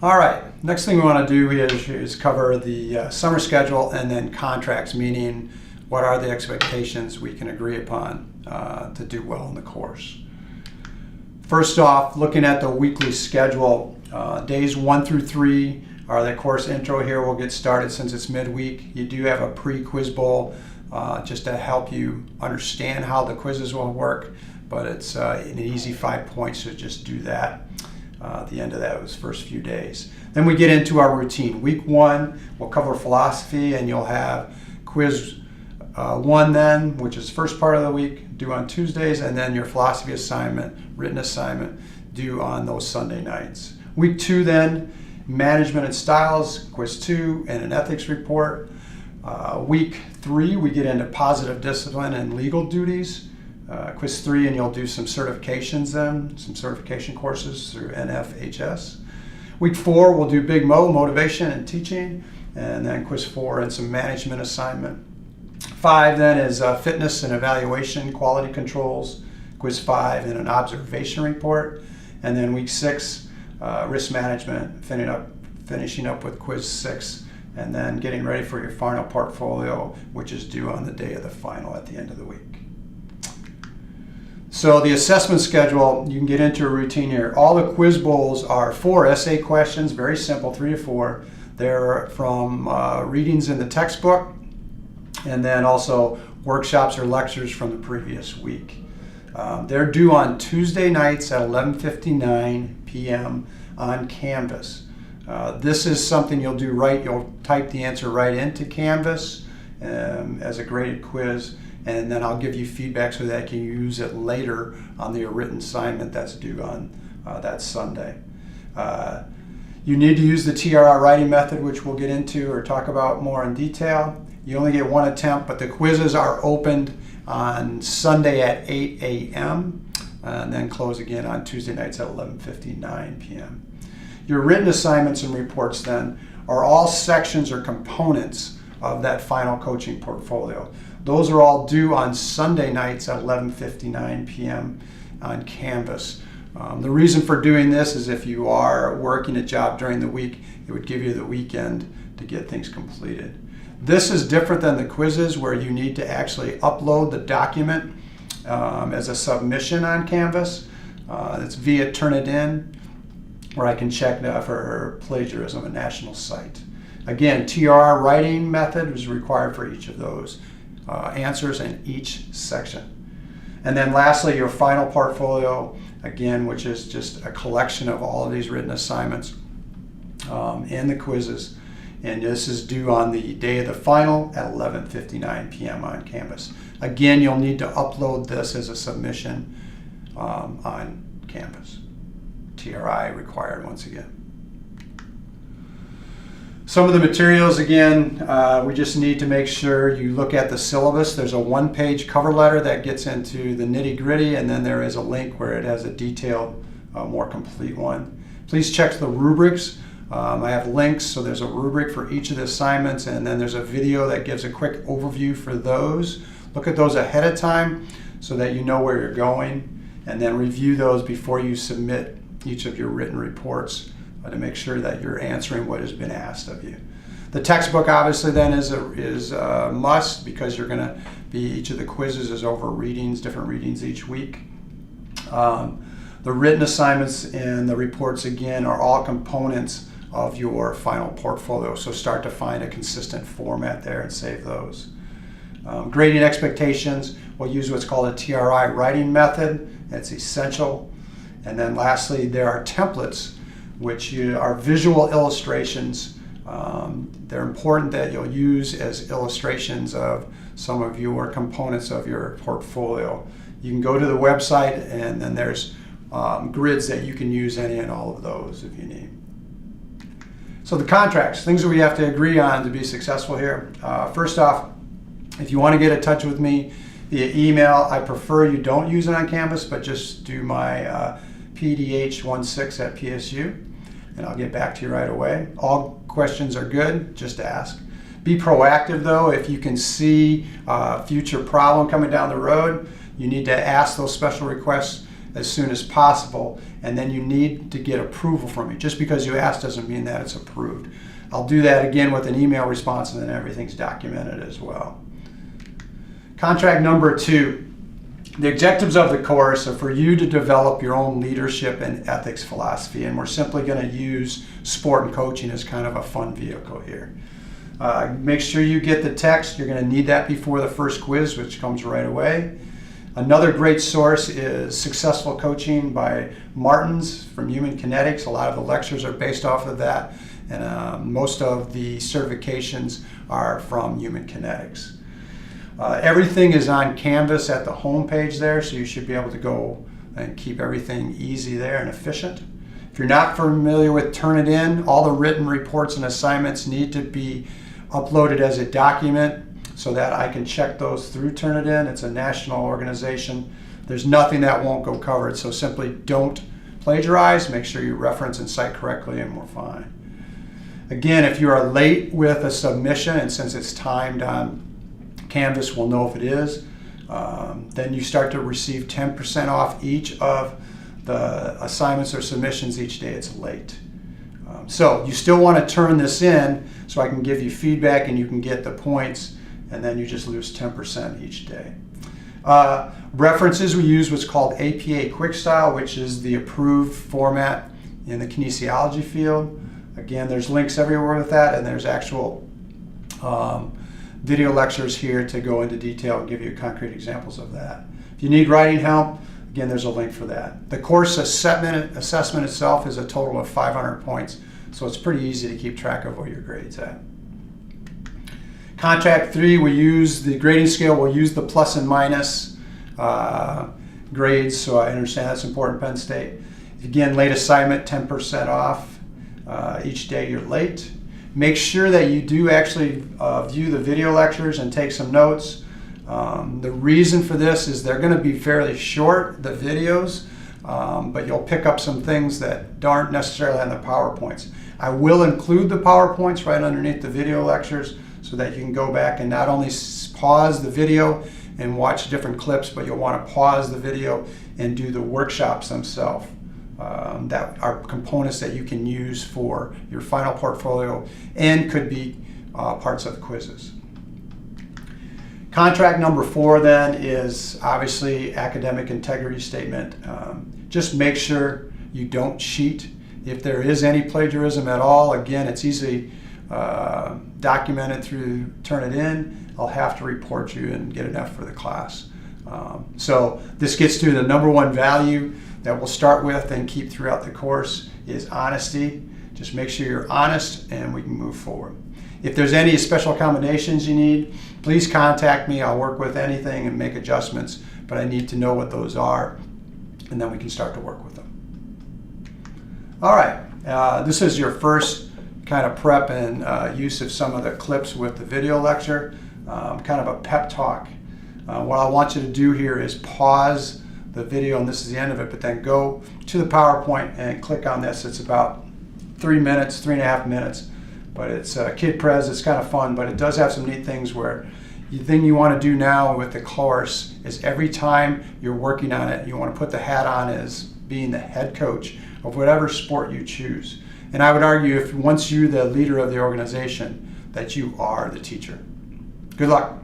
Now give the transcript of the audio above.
All right, next thing we want to do is cover the summer schedule and then contracts, meaning what are the expectations we can agree upon to do well in the course. First off, looking at the weekly schedule, days 1 through 3 are the course intro here. We'll get started since it's midweek. You do have a pre-quiz bowl just to help you understand how the quizzes will work, but it's an easy 5 points to just do that. The end of that was first few days. Then we get into our routine. Week 1, we'll cover philosophy, and you'll have quiz 1 then, which is first part of the week, due on Tuesdays, and then your philosophy assignment, written assignment, due on those Sunday nights. Week 2 then, management and styles, quiz 2, and an ethics report. Week 3, we get into positive discipline and legal duties. Quiz 3, and you'll do some certifications then, some certification courses through NFHS. Week 4, we'll do Big Mo, motivation and teaching, and then quiz 4 and some management assignment. 5 then is fitness and evaluation, quality controls, quiz 5 and an observation report. And then week 6, risk management, finishing up with quiz 6, and then getting ready for your final portfolio, which is due on the day of the final at the end of the week. So the assessment schedule, you can get into a routine here. All the quiz bowls are 4 essay questions, very simple, 3 to 4. They're from readings in the textbook, and then also workshops or lectures from the previous week. They're due on Tuesday nights at 11:59 p.m. on Canvas. This is something you'll do right. You'll type the answer right into Canvas as a graded quiz, and then I'll give you feedback so that you can use it later on your written assignment that's due on that Sunday. You need to use the TRI writing method, which we'll get into or talk about more in detail. You only get 1 attempt, but the quizzes are opened on Sunday at 8 a.m. and then close again on Tuesday nights at 11:59 p.m. Your written assignments and reports then are all sections or components of that final coaching portfolio. Those are all due on Sunday nights at 11:59 p.m. on Canvas. The reason for doing this is if you are working a job during the week, it would give you the weekend to get things completed. This is different than the quizzes where you need to actually upload the document as a submission on Canvas. It's via Turnitin, where I can check for plagiarism, a national site. Again, TRR writing method is required for each of those answers in each section. And then lastly, your final portfolio, again, which is just a collection of all of these written assignments and the quizzes. And this is due on the day of the final at 11:59 p.m. on Canvas. Again, you'll need to upload this as a submission on Canvas. TRI required once again. Some of the materials, again, we just need to make sure you look at the syllabus. There's a 1-page cover letter that gets into the nitty-gritty, and then there is a link where it has a detailed, more complete one. Please check the rubrics. I have links, so there's a rubric for each of the assignments, and then there's a video that gives a quick overview for those. Look at those ahead of time so that you know where you're going, and then review those before you submit each of your written reports to make sure that you're answering what has been asked of you. The textbook obviously then is a must, because you're going to be, each of the quizzes is over readings, different readings each week. The written assignments and the reports, again, are all components of your final portfolio, so start to find a consistent format there and save those. Grading expectations, we'll use what's called a TRI writing method. It's essential. And then lastly, there are templates, which are visual illustrations. They're important that you'll use as illustrations of some of your components of your portfolio. You can go to the website, and then there's grids that you can use any and all of those if you need. So the contracts, things that we have to agree on to be successful here. First off, if you want to get in touch with me via email, I prefer you don't use it on Canvas, but just do my pdh16@psu, and I'll get back to you right away. All questions are good, just ask. Be proactive though. If you can see a future problem coming down the road, you need to ask those special requests as soon as possible, and then you need to get approval from me. Just because you asked doesn't mean that it's approved. I'll do that again with an email response, and then everything's documented as well. Contract number 2. The objectives of the course are for you to develop your own leadership and ethics philosophy, and we're simply going to use sport and coaching as kind of a fun vehicle here. Make sure you get the text. You're going to need that before the first quiz, which comes right away. Another great source is Successful Coaching by Martins from Human Kinetics. A lot of the lectures are based off of that, and most of the certifications are from Human Kinetics. Everything is on Canvas at the home page there, so you should be able to go and keep everything easy there and efficient. If you're not familiar with Turnitin, all the written reports and assignments need to be uploaded as a document so that I can check those through Turnitin. It's a national organization. There's nothing that won't go covered, so simply don't plagiarize. Make sure you reference and cite correctly, and we're fine. Again, if you are late with a submission, and since it's timed on Canvas, we'll know if it is, then you start to receive 10% off each of the assignments or submissions each day it's late. So you still want to turn this in so I can give you feedback and you can get the points, and then you just lose 10% each day. References, we use what's called APA Quick Style, which is the approved format in the kinesiology field. Again, there's links everywhere with that, and there's actual video lectures here to go into detail and give you concrete examples of that. If you need writing help, again, there's a link for that. The course assessment itself is a total of 500 points, so it's pretty easy to keep track of where your grade's at. Contract 3, we use the grading scale. We'll use the plus and minus grades, so I understand that's important, Penn State. Again, late assignment, 10% off each day you're late. Make sure that you do actually view the video lectures and take some notes. The reason for this is they're going to be fairly short, the videos, but you'll pick up some things that aren't necessarily on the PowerPoints. I will include the PowerPoints right underneath the video lectures so that you can go back and not only pause the video and watch different clips, but you'll want to pause the video and do the workshops themselves. That are components that you can use for your final portfolio and could be parts of quizzes. Contract number 4 then is obviously academic integrity statement. Just make sure you don't cheat. If there is any plagiarism at all, again, it's easily documented through Turnitin. I'll have to report you and get an F for the class. So this gets to the number 1 value that we'll start with and keep throughout the course is honesty. Just make sure you're honest and we can move forward. If there's any special accommodations you need, please contact me. I'll work with anything and make adjustments, but I need to know what those are, and then we can start to work with them. All right, this is your first kind of prep and use of some of the clips with the video lecture, kind of a pep talk. What I want you to do here is pause the video, and this is the end of it, but then go to the PowerPoint and click on this. It's about 3 minutes, 3.5 minutes, but it's kid pres. It's kind of fun, but it does have some neat things where the thing you want to do now with the course is every time you're working on it, you want to put the hat on as being the head coach of whatever sport you choose. And I would argue if once you're the leader of the organization, that you are the teacher. Good luck.